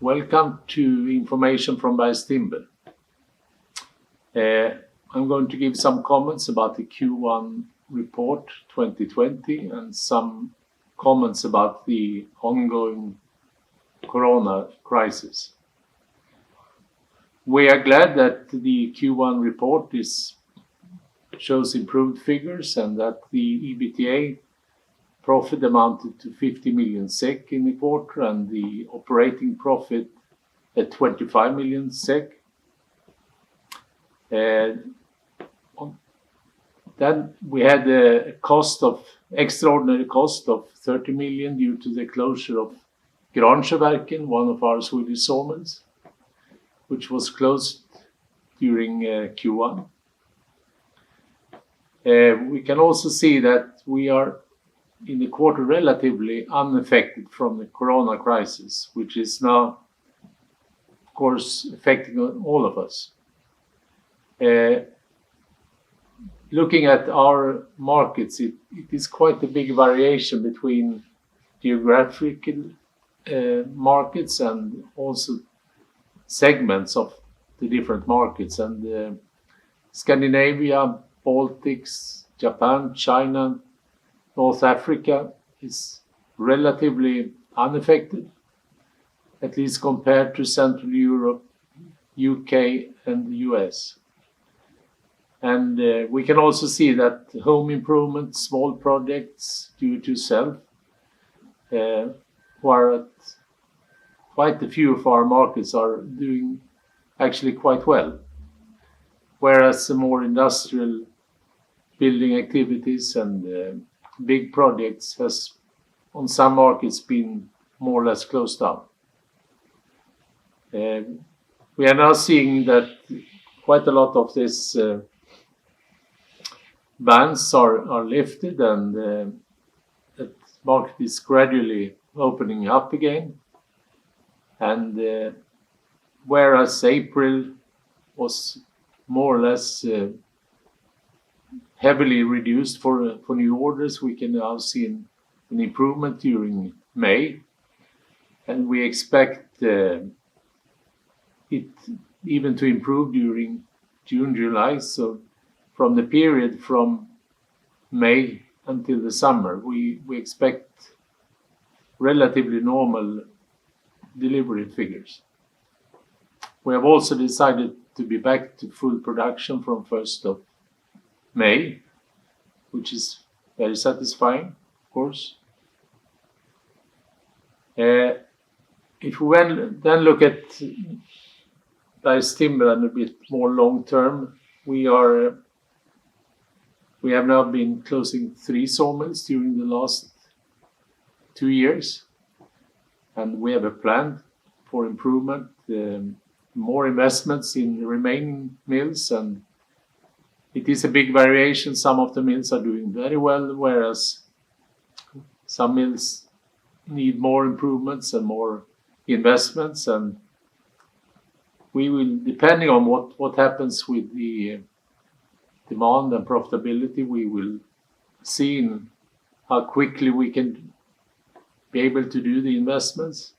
Welcome to information from Bergs Timber. I'm going to give some comments about the Q1 report 2020 and some comments about the ongoing corona crisis. We are glad that the Q1 report shows improved figures and that the EBITDA profit amounted to 50 million SEK in the quarter and the operating profit at 25 million SEK. Then we had a extraordinary cost of 30 million due to the closure of Gransjöverken, one of our Swedish sawmills, which was closed during Q1. We can also see that we are in the quarter relatively unaffected from the corona crisis, which is now, of course, affecting all of us. Looking at our markets, it is quite a big variation between geographical markets and also segments of the different markets. And Scandinavia, Baltics, Japan, China, North Africa is relatively unaffected, at least compared to Central Europe, UK and the US. And we can also see that home improvement, small projects due to self, quite a few of our markets are doing actually quite well. Whereas the more industrial building activities and big projects has on some markets been more or less closed down. We are now seeing that quite a lot of these bans are lifted and the market is gradually opening up again. And whereas April was more or less heavily reduced for new orders, we can now see an improvement during May. And we expect it even to improve during June, July. So from the period from May until the summer, we expect relatively normal delivery figures. We have also decided to be back to full production from 1st of May, which is very satisfying, of course. If we then look at Bergs Timber and a bit more long term, we have now been closing 3 sawmills during the last 2 years, and we have a plan for improvement, more investments in the remaining mills, and it is a big variation. Some of the mills are doing very well, whereas some mills need more improvements and more investments, and we will, depending on what happens with the demand and profitability, we will see how quickly we can be able to do the investments.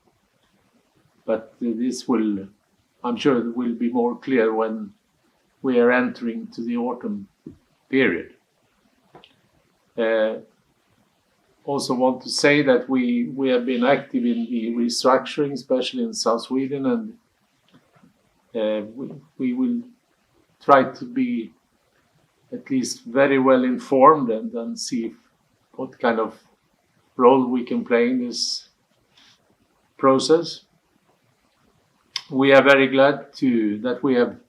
But this will, I'm sure it will be more clear when we are entering to the autumn period. Also want to say that we have been active in the restructuring, especially in South Sweden, and we will try to be at least very well informed and then see what kind of role we can play in this process. We are very glad that we have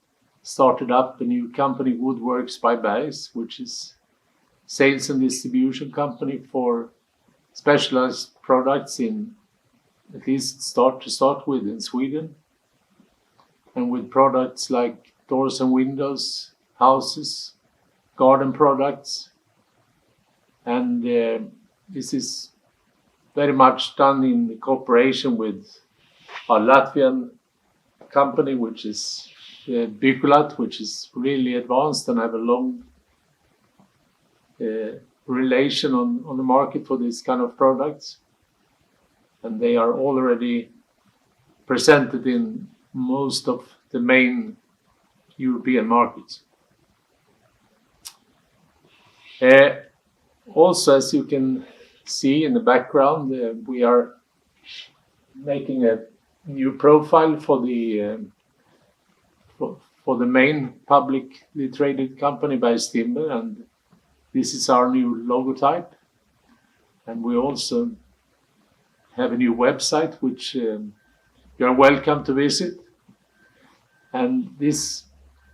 started up a new company, Woodworks by Bergs, which is sales and distribution company for specialized products in, at least to start with, in Sweden, and with products like doors and windows, houses, garden products, and this is very much done in cooperation with our Latvian company, which is Bykulat, which is really advanced and have a long relation on the market for this kind of products. And they are already presented in most of the main European markets. Also, as you can see in the background, we are making a new profile for the main publicly traded company by Timber, and this is our new logotype. And we also have a new website which you are welcome to visit. And this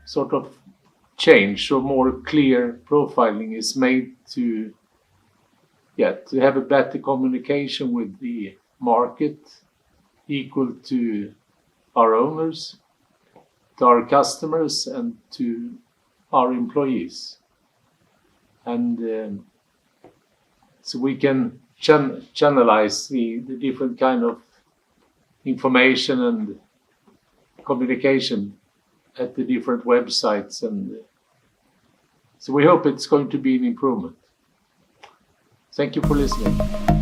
sort of change or more clear profiling is made to have a better communication with the market, equal to our owners, to our customers, and to our employees. And so we can channelize the different kind of information and communication at the different websites, and so we hope it's going to be an improvement. Thank you for listening.